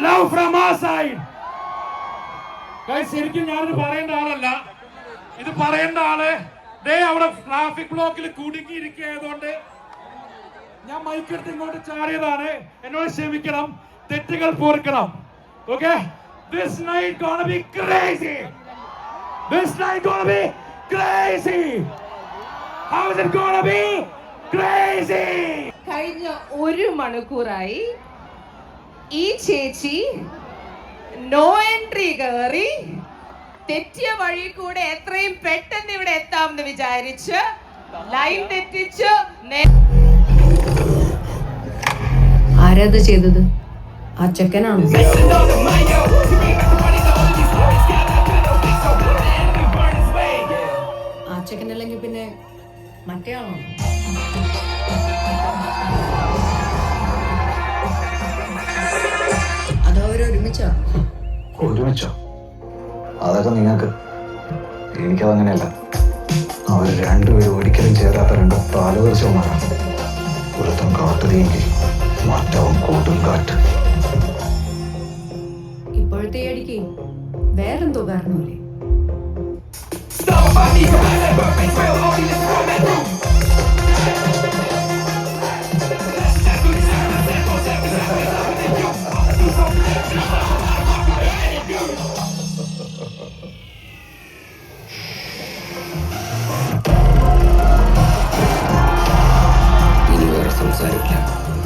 Love from our side. ശരിക്കും ഞാനിത് പറയേണ്ട ആളല്ല. ഇത് പറയേണ്ട ആള് ദേ അവിടെ ട്രാഫിക് ബ്ലോക്കിൽ കുടുങ്ങിയിരിക്കുകയായതുകൊണ്ട് ഞാൻ മൈക്കെടുത്ത് ഇങ്ങോട്ട് ചാടിയതാണ്. എന്നോട് ക്ഷമിക്കണം, തെറ്റുകൾ പൊറുക്കണം. Okay? This night gonna be crazy. This night gonna be crazy. How is it gonna be crazy? കഴിഞ്ഞ ഒരു മണിക്കൂറായി ഈ ചേച്ചി നോ എൻട്രി കയറി തെറ്റിയ വഴി കൂടെ എത്രയും പെട്ടെന്ന് ഇവിടെ എത്താമെന്ന് വിചാരിച്ച് ലൈൻ തെറ്റിച്ച് ആരാത് ചെയ്തത്? ആ ചെക്കനാണോ? ആ ചെക്കനല്ലെങ്കിൽ പിന്നെ മറ്റേ ആളാണോ? ഒരുമിച്ചോ? അതൊക്കെ നിങ്ങൾക്ക്. എനിക്കതങ്ങനെയല്ല. അവർ രണ്ടുപേരും ഒരിക്കലും ചേരാത്ത രണ്ട് താലൂർച്ചവന്മാരാണ്. ഒരുത്തം കാട്ടുതീയെങ്കിൽ മറ്റവൻ കൂട്ടും കാറ്റ്. ഇപ്പോഴത്തെ അടിക്ക് വേറെന്തോ കാരണമല്ലേ?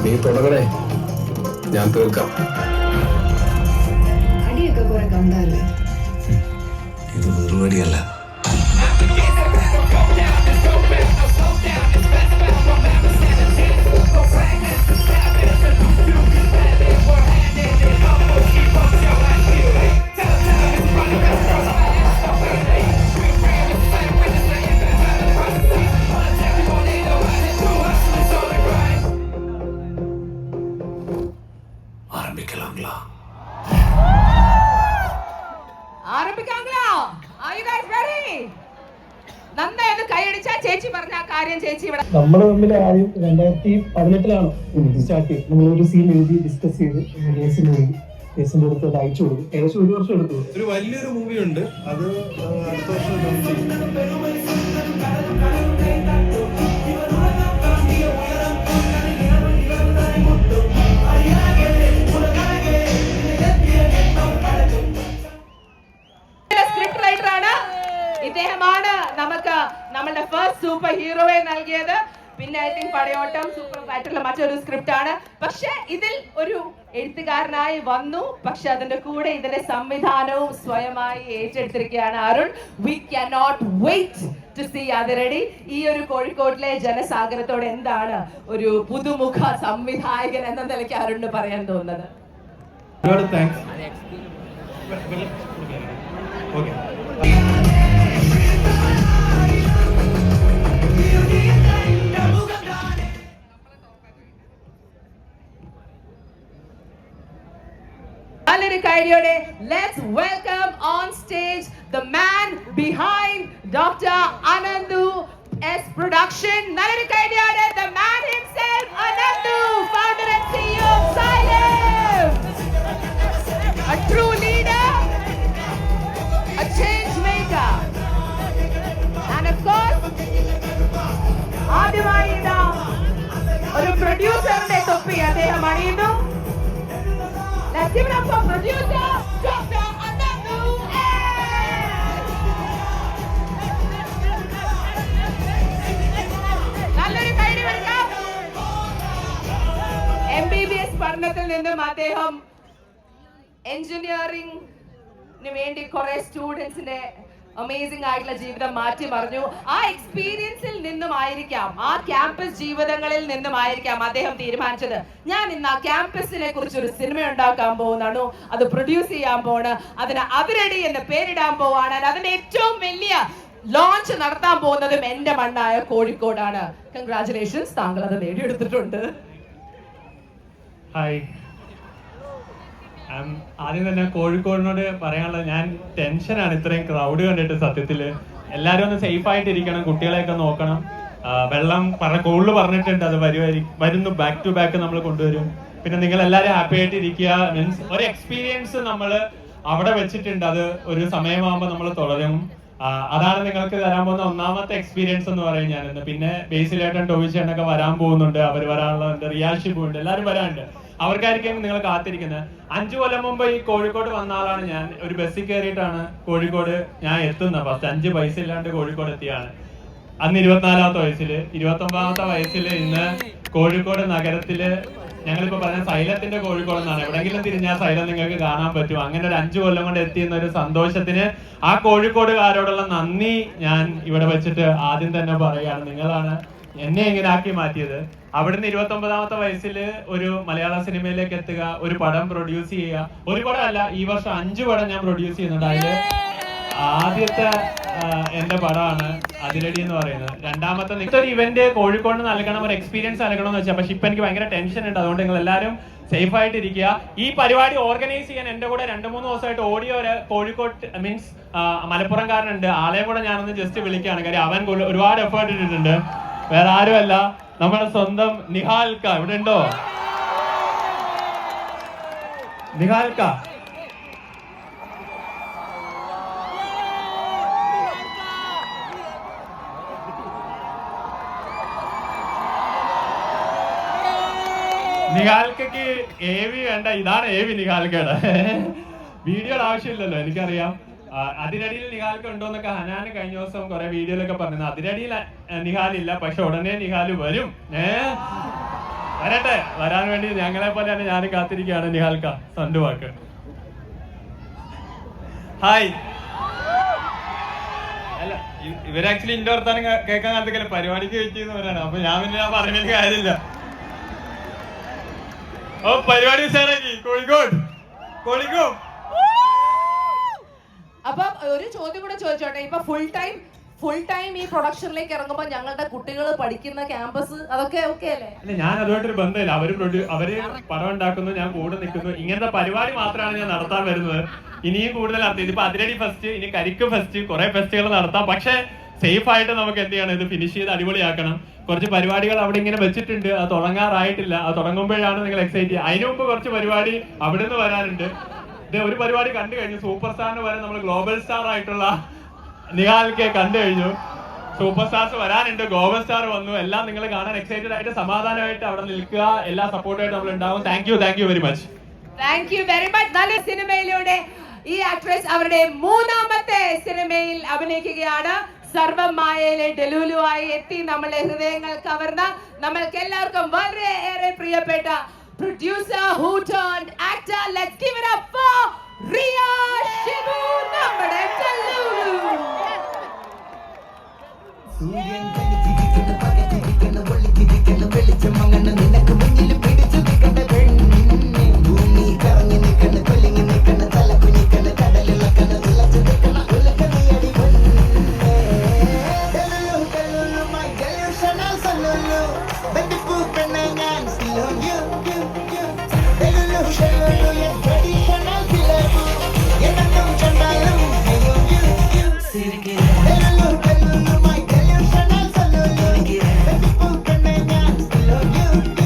നീ തുടങ്ങണേ, ഞാൻ തീർക്കാം. അടിയൊക്കെ കുറെ കണ്ടല്ലേ? ഇത് വെറുപടിയല്ല. നമ്മൾ തമ്മിൽ ആദ്യം 2018 സ്റ്റാർട്ട് ചെയ്തു. നമ്മളൊരു സീൻ എഴുതി ഡിസ്കസ് ചെയ്ത് കേസിന് പോയി. കേസിന്റെ അടുത്ത് അത് അയച്ചു കൊടുക്കും. ഏകദേശം 1 വർഷം എടുത്തു. ഒരു വലിയൊരു മൂവി ഉണ്ട്, അത് അടുത്ത വർഷം ഇദ്ദേഹമാണ് നമുക്ക് നമ്മളുടെ ഫസ്റ്റ് സൂപ്പർ ഹീറോയെ നൽകിയത്. പിന്നെ ഐ തിങ്ക് പടയോട്ടം സൂപ്പർ ആയിട്ടുള്ള മറ്റൊരു സ്ക്രിപ്റ്റ് ആണ്. പക്ഷെ ഇതിൽ ഒരു എഴുത്തുകാരനായി വന്നു. പക്ഷെ അതിന്റെ കൂടെ ഇതിന്റെ സംവിധാനവും സ്വയമായി ഏറ്റെടുത്തിരിക്കുകയാണ് Arun. We can not wait to see Athiradi. ഈ ഒരു കോഴിക്കോട്ടിലെ ജനസാഗരത്തോട് എന്താണ് ഒരു പുതുമുഖ സംവിധായകൻ എന്ന നിലയ്ക്ക് അരുണിന് പറയാൻ തോന്നുന്നത്? ഒരുപാട് thanks. Let's welcome on stage the man behind Dr. Anandu S Production. The man himself, Anandu, founder and CEO of Xylem. A true leader, a change maker. And of course, ആദ്യമായിതാ ഒരു പ്രൊഡ്യൂസറിന്റെ തൊപ്പി അദ്ദേഹം അണിയുന്നു. Let's give it up for producer Dr. Anandu നിന്നും അദ്ദേഹം എഞ്ചിനീയറിംഗിന് വേണ്ടി കുറെ സ്റ്റുഡൻസിന്റെ amazing ആയിട്ടുള്ള ജീവിതം മാറ്റിമറിഞ്ഞു. ആ എക്സ്പീരിയൻസിൽ നിന്നുമായിരിക്കാം, ആ ക്യാമ്പസ് ജീവിതങ്ങളിൽ നിന്നുമായിരിക്കാം അദ്ദേഹം തീരുമാനിച്ചത്, ഞാൻ ഇന്ന് ആ ക്യാമ്പസിനെ കുറിച്ച് ഒരു സിനിമ ഉണ്ടാക്കാൻ പോകുന്നതാണ്, അത് പ്രൊഡ്യൂസ് ചെയ്യാൻ പോണ്, അതിന് അതിരടി എന്ന് പേരിടാൻ പോവാണ്. അതിന്റെ ഏറ്റവും വലിയ ലോഞ്ച് നടത്താൻ പോകുന്നതും എന്റെ മണ്ണായ കോഴിക്കോടാണ്. കൺഗ്രാറ്റുലേഷൻസ്, താങ്കൾ അത് നേടിയെടുത്തിട്ടുണ്ട്. ഹായ്, ആദ്യം തന്നെ കോഴിക്കോടിനോട് പറയാനുള്ളത്, ഞാൻ ടെൻഷനാണ് ഇത്രയും ക്രൗഡ് കണ്ടിട്ട്. സത്യത്തില് എല്ലാവരും ഒന്ന് സേഫ് ആയിട്ട് ഇരിക്കണം, കുട്ടികളെയൊക്കെ നോക്കണം. വെള്ളം കൂടുതൽ പറഞ്ഞിട്ടുണ്ട്, അത് വരുന്നു, ബാക്ക് ടു ബാക്ക് നമ്മൾ കൊണ്ടുവരും. പിന്നെ നിങ്ങൾ എല്ലാവരും ഹാപ്പി ആയിട്ട് ഇരിക്കുക. മീൻസ് ഒരു എക്സ്പീരിയൻസ് നമ്മൾ അവിടെ വെച്ചിട്ടുണ്ട്, അത് ഒരു സമയമാകുമ്പോൾ നമ്മൾ തുടരും. അതാണ് നിങ്ങൾക്ക് തരാൻ പോകുന്ന ഒന്നാമത്തെ എക്സ്പീരിയൻസ് എന്ന് പറയും ഞാനിന്ന്. പിന്നെ ബേസിലേട്ടൻ ടോവിച്ചേട്ടനൊക്കെ വരാൻ പോകുന്നുണ്ട്, അവർ വരാനുള്ളതുണ്ട്, റിയാഷിപ്പ് ഉണ്ട്, എല്ലാവരും വരാനുണ്ട്. അവർക്കായിരിക്കും നിങ്ങൾ കാത്തിരിക്കുന്നത്. 5 കൊല്ലം മുമ്പ് ഈ കോഴിക്കോട് വന്ന ആളാണ് ഞാൻ. ഒരു ബസ്സിൽ കയറിയിട്ടാണ് കോഴിക്കോട് ഞാൻ എത്തുന്നത്. ഫസ്റ്റ് 5 പൈസ ഇല്ലാണ്ട് കോഴിക്കോട് എത്തിയാണ്. അന്ന് 24ാമത്തെ വയസ്സില്. 29ാമത്തെ വയസ്സിൽ ഇന്ന് കോഴിക്കോട് നഗരത്തില്, ഞങ്ങളിപ്പോ പറഞ്ഞ സൈലത്തിന്റെ കോഴിക്കോട് എന്നാണ്. എവിടെയെങ്കിലും തിരിഞ്ഞാൽ സൈലം നിങ്ങൾക്ക് കാണാൻ പറ്റും. അങ്ങനെ ഒരു 5 കൊല്ലം കൊണ്ട് എത്തിയെന്ന ഒരു സന്തോഷത്തിന് ആ കോഴിക്കോടുകാരോടുള്ള നന്ദി ഞാൻ ഇവിടെ വെച്ചിട്ട് ആദ്യം തന്നെ പറയുകയാണ്. നിങ്ങളാണ് എന്നെ ഇങ്ങനെ ആക്കി മാറ്റിയത്. അവിടുന്ന് 29ാമത്തെ വയസ്സിൽ ഒരു മലയാള സിനിമയിലേക്ക് എത്തുക, ഒരു പടം പ്രൊഡ്യൂസ് ചെയ്യുക. ഒരു പടം അല്ല, ഈ വർഷം 5 പടം ഞാൻ പ്രൊഡ്യൂസ് ചെയ്യുന്നുണ്ട്. അതില് ആദ്യത്തെ എന്റെ പടമാണ് അതിരടി എന്ന് പറയുന്നത്. രണ്ടാമത്തെ ഒരു ഇവന്റ് കോഴിക്കോട് നൽകണം, ഒരു എക്സ്പീരിയൻസ് നൽകണം എന്ന് വെച്ചാൽ. പക്ഷെ ഇപ്പൊ എനിക്ക് ഭയങ്കര ടെൻഷൻ ഉണ്ട്. അതുകൊണ്ട് നിങ്ങൾ എല്ലാവരും സേഫ് ആയിട്ട് ഇരിക്കുക. ഈ പരിപാടി ഓർഗനൈസ് ചെയ്യാൻ എന്റെ കൂടെ 2-3 ദിവസമായിട്ട് ഓടിയ ഒരു കോഴിക്കോട് മീൻസ് മലപ്പുറംകാരനുണ്ട്. ആളെ കൂടെ ഞാനൊന്ന് ജസ്റ്റ് വിളിക്കുകയാണ്. കാര്യം അവൻ ഒരുപാട് എഫേർട്ട് ഇട്ടിട്ടുണ്ട്. വേറെ ആരുമല്ല, നമ്മുടെ സ്വന്തം നിഹാൽക്ക. ഇവിടെ ഉണ്ടോ നിഹാൽക്ക? നിഹാൽക്കയ്ക്ക് AV വേണ്ട, ഇതാണ് AV നിഹാൽക്കയുടെ. വീഡിയോയുടെ ആവശ്യമില്ലല്ലോ, എനിക്കറിയാം. അതിരടിയിൽ നിഹാൽക്ക് ഉണ്ടോന്നൊക്കെ ഹനാന് കഴിഞ്ഞ ദിവസം കുറെ വീഡിയോയിലൊക്കെ പറഞ്ഞത്. അതിരടിയിൽ നിഹാലില്ല, പക്ഷെ ഉടനെ നിഹാല് വരും. വരട്ടെ, വരാൻ വേണ്ടി ഞങ്ങളെ പോലെയാണ് ഞാൻ കാത്തിരിക്കുകയാണ്. നിഹാൽക്ക സണ്ട് വാക്ക്. ഹായ്. അല്ല, ഇവര് ആക്ച്വലി ഇന്റെ വർത്താനം കേൾക്കാൻ കാലത്തേക്കല്ല, പരിപാടിക്ക് വെയിറ്റ് ചെയ്യുന്നവരാണ്. അപ്പൊ ഞാൻ പറഞ്ഞിട്ട് കാര്യമില്ല. ഓ, പരിപാടി ഉഷാറാക്കി. കോഴിക്കോട്. അപ്പൊ ഒരു ചോദ്യം കൂടെ ചോദിച്ചോട്ടെ, ഇപ്പൊ ഫുൾ ടൈം ഈ പ്രൊഡക്ഷനിലേക്ക് ഇറങ്ങുമ്പോ ഞങ്ങളുടെ കുട്ടികൾ പഠിക്കുന്ന ക്യാമ്പസ് അതൊക്കെ ഓക്കെ അല്ലേ? അല്ല, ഞാൻ അതുമായിട്ടൊരു ബന്ധമില്ല. അവര് പടം ഉണ്ടാക്കുന്നു, ഞാൻ കൂടെ നിൽക്കുന്നു. ഇങ്ങനത്തെ പരിപാടി മാത്രമാണ് ഞാൻ നടത്താൻ വരുന്നത്. ഇനിയും കൂടുതൽ നടത്തിയത്. ഇപ്പൊ അതിരടി ഫെസ്റ്റ്, ഇനി കരിക്ക് ഫെസ്റ്റ്, കുറെ ഫെസ്റ്റുകൾ നടത്താം. പക്ഷെ സേഫ് ആയിട്ട് നമുക്ക് എന്ത് ചെയ്യണം, ഇത് ഫിനിഷ് ചെയ്ത് അടിപൊളിയാക്കണം. കുറച്ച് പരിപാടികൾ അവിടെ ഇങ്ങനെ വെച്ചിട്ടുണ്ട്, അത് തുടങ്ങാറായിട്ടില്ല. അത് തുടങ്ങുമ്പോഴാണ് നിങ്ങൾ എക്സൈറ്റ് ചെയ്യുക. അതിനു മുമ്പ് കുറച്ച് പരിപാടി അവിടെ നിന്ന് വരാനുണ്ട്. ഇത് ഒരു പരിപാടി കണ്ടു കഴിഞ്ഞു. സൂപ്പർ സ്റ്റാറിന് വരെ നമ്മൾ ഗ്ലോബൽ സ്റ്റാർ ആയിട്ടുള്ള നിഹാൽക്കെ കണ്ടു കഴിഞ്ഞു. സൂപ്പർ സ്റ്റാർസ് വരാനുണ്ട്, ഗ്ലോബൽ സ്റ്റാർ വന്നു. എല്ലാം നിങ്ങൾ കാണാൻ എക്സൈറ്റഡ് ആയിട്ട് സമാധാനമായിട്ട് അവിടെ നിൽക്കുക. എല്ലാ സപ്പോർട്ടായിട്ട് നമ്മൾ ഉണ്ടാവും. Thank you very much. Thank you very much. നല്ല സിനിമയിലൂടെ ഈ ആക്ട്രസ് അവരുടെ 3ാമത്തെ സിനിമയിൽ അഭിനയിക്കുകയാണ്. സർവം മായയിലെ ഡെലൂലു ആയി എത്തി നമ്മുടെ ഹൃദയങ്ങൾ കവർന്ന, നമ്മൾക്ക് എല്ലാവർക്കും വളരെയേറെ പ്രിയപ്പെട്ട producer who turned actor. Let's give it up for Riya Shibu, നമ്മുടെ ഡെലൂലു. Still love you.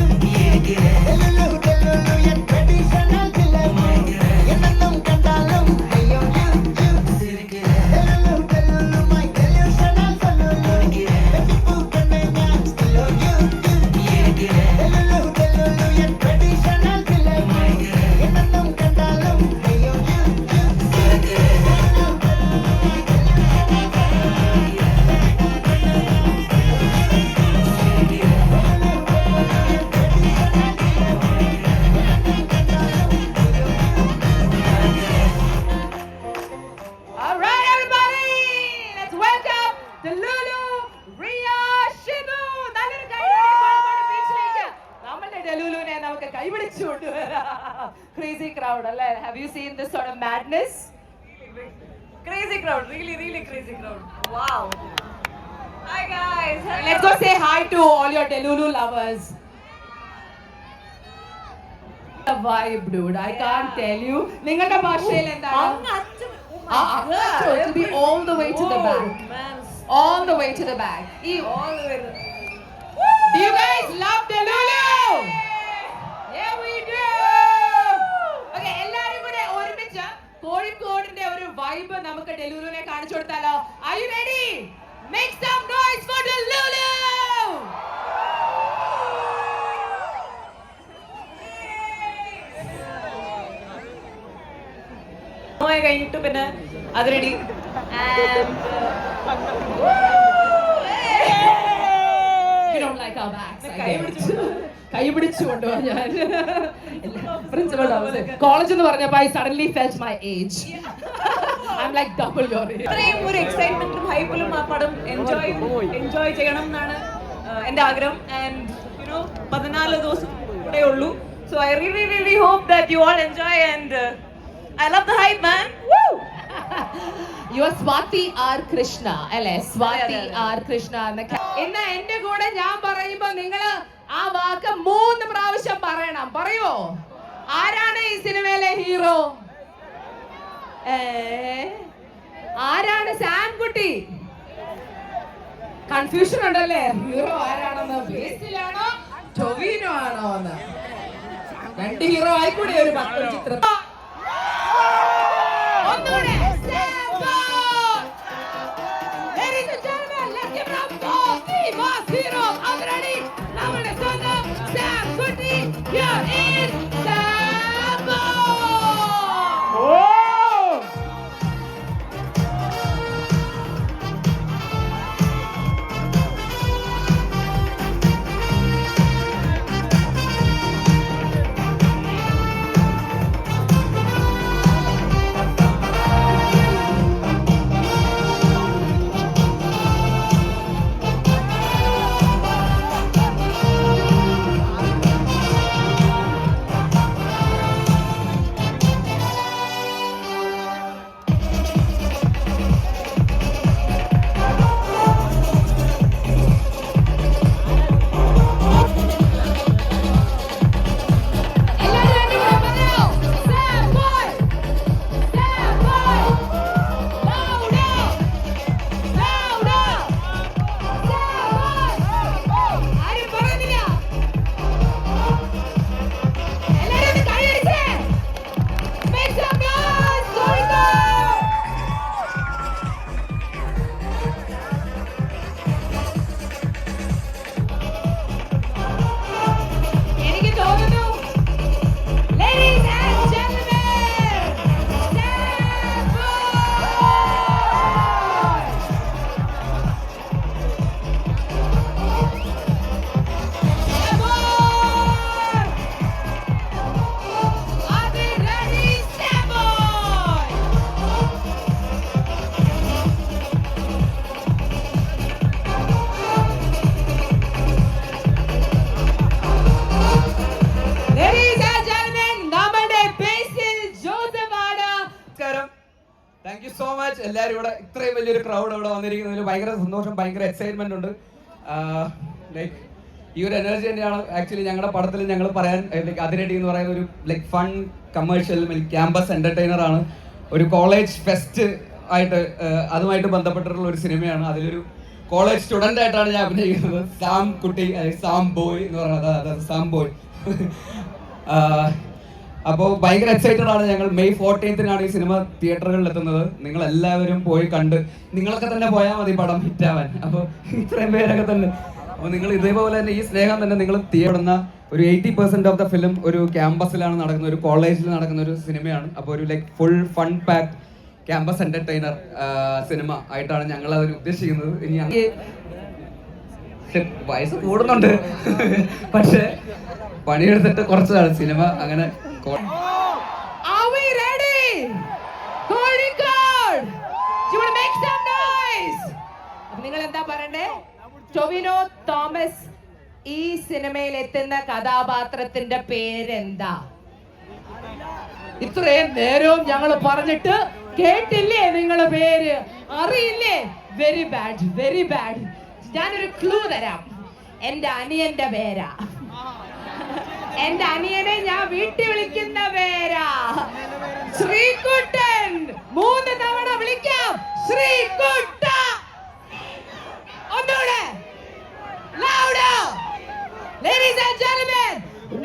കൈപിടിച്ചു കൊണ്ടുവരാ. Crazy crowd അല്ലേ? Have you seen this sort of madness? Crazy crowd, really crazy crowd. Wow. Hi guys. Hello. Let's go say hi to all your Delulu lovers. The vibe, dude. I can't tell you. നിങ്ങളുടെ ഭാഷയിൽ എന്താണ്? It will be all the way to the back. All the way to the back. All the way. Do you guys love Delulu? Yeah, we do. Okay, എല്ലാരും കൂടെ ഒരുമിച്ച് കോഴിക്കോടിന്റെ ഒരു vibe നമുക്ക് ഡെലൂലുവിനെ കാണിച്ചു കൊടുത്താലോ? Are you ready? Make some noise for Delulu! കഴിഞ്ഞിട്ട് പിന്നെ അത് ready. You don't like our backs. കൈ പിടിച്ചു കൊണ്ടുപോകാൻ ഞാൻ പ്രിൻസിപ്പൽ കോളേജ് എന്ന് പറഞ്ഞപ്പോ I suddenly felt my age. I'm like double your age. ഇത്രയും ഒരു എക്സൈറ്റ്മെന്റും ഹൈപ്പിലും ആ പടം എൻജോയ് ചെയ്യണം എന്നാണ് എന്റെ ആഗ്രഹം. ആൻഡ് 14 ദിവസം കൂടെ ഉള്ളൂ. So I really hope that you all enjoy and I love the hype, man. Woo! You are Swati R. Krishna അല്ലേ? Swati R. Krishna ഇന്ന് എന്റെ കൂടെ ഞാൻ പറയുമ്പോ നിങ്ങള് ആ വാക്ക് 3 പ്രാവശ്യം പറയണം. പറയോ? ആരാണ് ഈ സിനിമയിലെ ഹീറോ? ആരാണ് സാംകുട്ടി? കൺഫ്യൂഷൻ ഉണ്ടല്ലേ? ഹീറോ ആരാണെന്ന്? ബേസിലാണോ ടൊവിനോ ആണോ എന്ന്? 2 ഹീറോ ആയിക്കൂടെ ഒരു പത്ത് ചിത്രം. ഒന്നുകൂടെ Ladies and gentlemen, let's give it up for the boss hero of Rani. നമ്മുടെ സ്വന്തം Samkutty. Here is Sambo. Thank you so much. എല്ലാവരും ഇവിടെ ഇത്രയും വലിയൊരു ക്രൗഡ് ഇവിടെ വന്നിരിക്കുന്നതിൽ ഭയങ്കര സന്തോഷം, ഭയങ്കര എക്സൈറ്റ്മെന്റ് ഉണ്ട്. ലൈക്ക് ഈ ഒരു എനർജി തന്നെയാണ് ആക്ച്വലി ഞങ്ങളുടെ പടത്തിൽ ഞങ്ങൾ പറയാൻ ലൈക്ക് അതിരടി എന്ന് പറയുന്ന ഒരു like fun commercial campus entertainer ആണ്. ഒരു കോളേജ് ഫെസ്റ്റ് ആയിട്ട് അതുമായിട്ട് ബന്ധപ്പെട്ടിട്ടുള്ള ഒരു സിനിമയാണ്. അതിലൊരു കോളേജ് സ്റ്റുഡൻ്റ് ആയിട്ടാണ് ഞാൻ അഭിനയിക്കുന്നത്. സാം കുട്ടി, സാം ബോയ് എന്ന് പറയുന്നത്, സാം ബോയ്. അപ്പോൾ ഭയങ്കര എക്സൈറ്റഡ് ആണ് ഞങ്ങൾ. മെയ് 14 ഈ സിനിമ തിയേറ്ററുകളിൽ എത്തുന്നത്. നിങ്ങൾ എല്ലാവരും പോയി കണ്ട്, നിങ്ങളൊക്കെ തന്നെ പോയാൽ മതി പടം ഹിറ്റാവാൻ. അപ്പോൾ ഇത്രയും പേരൊക്കെ തന്നെ, അപ്പോൾ നിങ്ങൾ ഇതേപോലെ തന്നെ ഈ സ്നേഹം തന്നെ നിങ്ങൾ തീയിടുന്ന ഒരു 80% ഓഫ് ദ ഫിലിം ഒരു ക്യാമ്പസിലാണ് നടക്കുന്ന, ഒരു കോളേജിൽ നടക്കുന്ന ഒരു സിനിമയാണ്. അപ്പോൾ ഒരു like full fun pack campus entertainer സിനിമ ആയിട്ടാണ് ഞങ്ങൾ അതിൽ ഉദ്ദേശിക്കുന്നത്. ഇനി വയസ്സ് കൂടുന്നുണ്ട്, പക്ഷെ പണിയെടുത്തിട്ട് കുറച്ചതാണ് സിനിമ അങ്ങനെ. Are we ready? Kozhikode! You want to make some noise? അപ്പോൾ നിങ്ങൾ എന്താ പറയണ്ടേ? ടൊവിനോ തോമസ് ഈ സിനിമയിൽ എത്തുന്ന കഥാപാത്രത്തിന്റെ പേരെന്താ? ഇത്രയും നേരവും ഞങ്ങൾ പറഞ്ഞിട്ട് കേട്ടില്ലേ? നിങ്ങളെ പേര് അറിയില്ലേ? Very bad, very bad. ഞാനൊരു ക്ലൂ തരാം. എന്റെ അനിയന്റെ പേരാ. എന്റെ അനിയനെ ഞാൻ വീട്ടിൽ വിളിക്കുന്ന പേരാ ശ്രീകുട്ടൻ. 3 തവണ വിളിക്കാം. ശ്രീകുട്ട. ഒന്നുകൂടെ ലൗഡർ. ലേഡീസ് ആൻഡ് ജെന്റിൽമെൻ,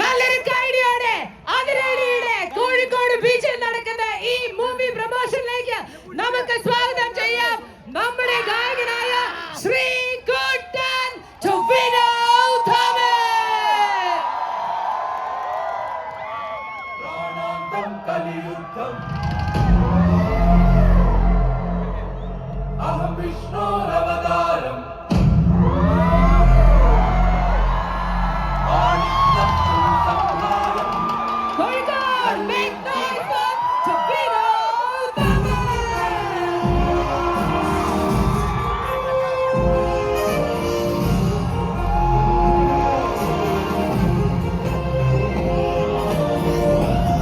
നല്ലൊരു കൈഡിയോടെ അതിരടിയുടെ കോഴിക്കോട് ബീച്ചിൽ നടക്കുന്ന ഈ മൂവി പ്രൊമോഷനിലേക്ക് നമുക്ക് സ്വാഗതം ചെയ്യാം നമ്മുടെ ഗായകനായ Sreekuttan Tovino Thomas. Kozhikode, make noise for Tovino Thomas.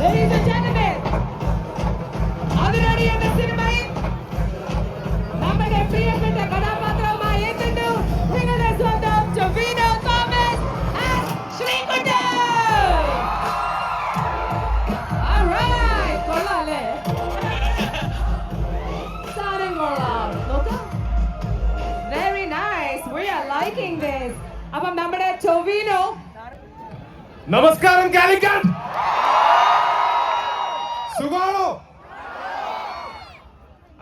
Ladies and gentlemen, Athiradi എന്ന സിനിമയിൽ നമ്മുടെ പ്രിയപ്പെട്ട കഥാപാത്രവുമായി എത്തുന്നു നിങ്ങളുടെ സ്വന്തം ടൊവിനോ തോമസ് and ശ്രീകുട്ടൻ. Alright, കൊള്ളാല്ലേ? സാധനം കൊള്ളാം. നോക്കാം. Very nice. We are liking this. അപ്പം നമ്മുടെ ടൊവിനോ. നമസ്കാരം കാലിക്കറ്റ്. സുഖാണോ?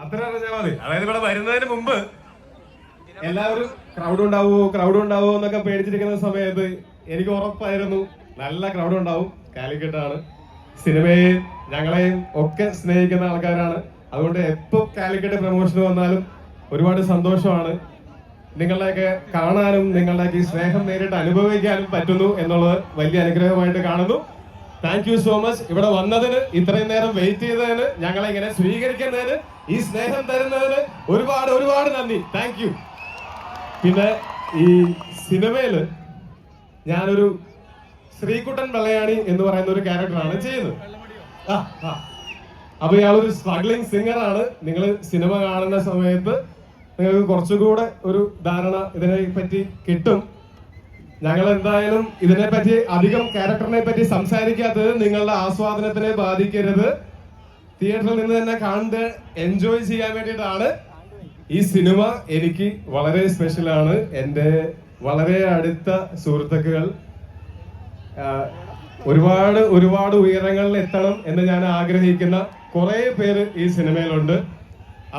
അത്ര അറിഞ്ഞാൽ മതി. അതായത് ഇവിടെ വരുന്നതിന് മുമ്പ് എല്ലാവരും ക്രൗഡ് ഉണ്ടാവോ എന്നൊക്കെ പേടിച്ചിരിക്കുന്ന സമയത്ത് എനിക്ക് ഉറപ്പായിരുന്നു നല്ല ക്രൗഡ് ഉണ്ടാവും. കാലിക്കറ്റാണ്. സിനിമയെ ഞങ്ങളെയും ഒക്കെ സ്നേഹിക്കുന്ന ആൾക്കാരാണ്. അതുകൊണ്ട് എപ്പോൾ കാലിക്കറ്റ് പ്രൊമോഷൻ വന്നാലും ഒരുപാട് സന്തോഷമാണ്. നിങ്ങളുടെയൊക്കെ കാണാനും നിങ്ങളുടെയൊക്കെ ഈ സ്നേഹം നേരിട്ട് അനുഭവിക്കാനും പറ്റുന്നു എന്നുള്ളത് വലിയ അനുഗ്രഹമായിട്ട് കാണുന്നു. Thank you so much. ഇവിടെ വന്നതിന്, ഇത്രയും നേരം വെയിറ്റ് ചെയ്തതിന്, ഞങ്ങളെ ഇങ്ങനെ സ്വീകരിക്കുന്നതിന്, ഈ സ്നേഹം തരുന്നതിന് ഒരുപാട് ഒരുപാട് നന്ദി. Thank you. പിന്നെ ഈ സിനിമയില് ഞാനൊരു ശ്രീകുട്ടൻ വെള്ളയാണി എന്ന് പറയുന്ന ഒരു ക്യാരക്ടറാണ് ചെയ്യുന്നത്. അപ്പൊ ഇയാളൊരു സ്ട്രഗ്ലിംഗ് സിംഗറാണ്. നിങ്ങൾ സിനിമ കാണുന്ന സമയത്ത് നിങ്ങൾക്ക് കുറച്ചുകൂടെ ഒരു ധാരണ ഇതിനെ പറ്റി കിട്ടും. ഞങ്ങൾ എന്തായാലും ഇതിനെപ്പറ്റി അധികം ക്യാരക്ടറിനെ പറ്റി സംസാരിക്കാത്തത് നിങ്ങളുടെ ആസ്വാദനത്തിനെ ബാധിക്കരുത്. തിയേറ്ററിൽ നിന്ന് തന്നെ കണ്ട് എൻജോയ് ചെയ്യാൻ വേണ്ടിയിട്ടാണ്. ഈ സിനിമ എനിക്ക് വളരെ സ്പെഷ്യലാണ്. എൻ്റെ വളരെ അടുത്ത സുഹൃത്തുക്കൾ ഒരുപാട് ഒരുപാട് ഉയരങ്ങളിൽ എത്തണം എന്ന് ഞാൻ ആഗ്രഹിക്കുന്ന കുറെ പേര് ഈ സിനിമയിലുണ്ട്.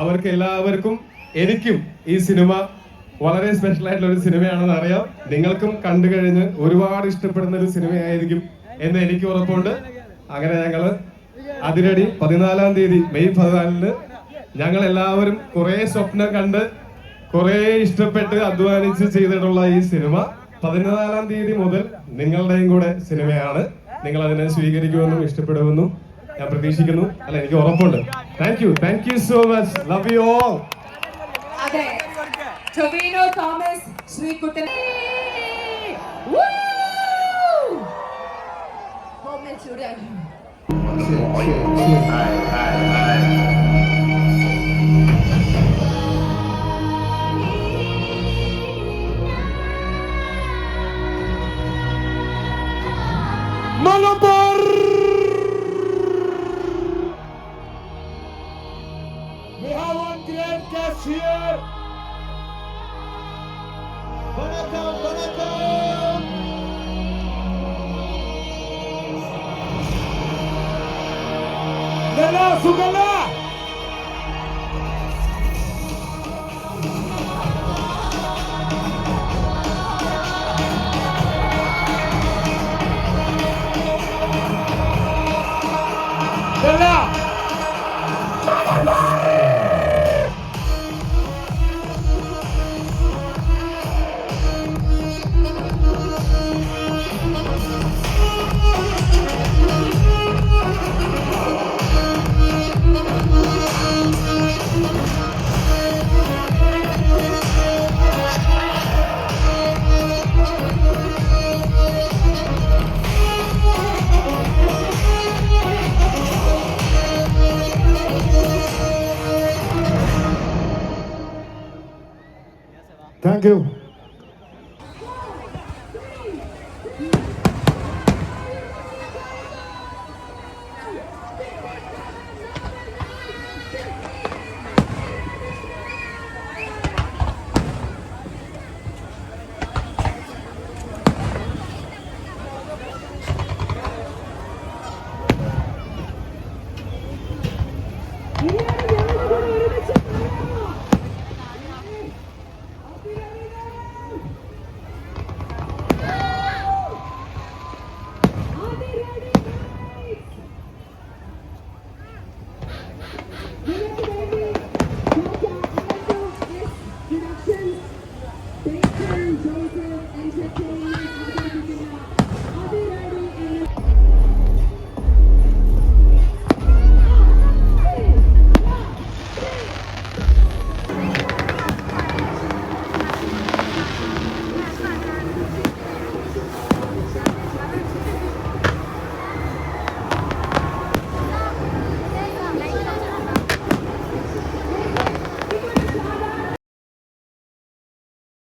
അവർക്ക് എല്ലാവർക്കും എനിക്കും ഈ സിനിമ വളരെ സ്പെഷ്യൽ ആയിട്ടുള്ള ഒരു സിനിമയാണെന്ന് അറിയാം. നിങ്ങൾക്കും കണ്ടു കഴിഞ്ഞ് ഒരുപാട് ഇഷ്ടപ്പെടുന്ന ഒരു സിനിമയായിരിക്കും എന്ന് എനിക്ക് ഉറപ്പുണ്ട്. അങ്ങനെ ഞങ്ങള് അതിരടി 14-ാം തീയതി മെയ് 14-ന് ഞങ്ങൾ എല്ലാവരും കുറെ സ്വപ്നം കണ്ട് കുറെ ഇഷ്ടപ്പെട്ട് അധ്വാനിച്ച് ചെയ്തിട്ടുള്ള ഈ സിനിമ 14-ാം തീയതി മുതൽ നിങ്ങളുടെയും കൂടെ സിനിമയാണ്. നിങ്ങൾ അതിനെ സ്വീകരിക്കുമെന്നും ഇഷ്ടപ്പെടുമെന്നും ഞാൻ പ്രതീക്ഷിക്കുന്നു. അല്ല, എനിക്ക് ഉറപ്പുണ്ട്. Thank you so much. Love you all. അതെ, Tovino Thomas, Sreekuttan. Malabar! We have one great guest here. Vanakkam, vanakkam. Nella Sugala. Nella. Thank you.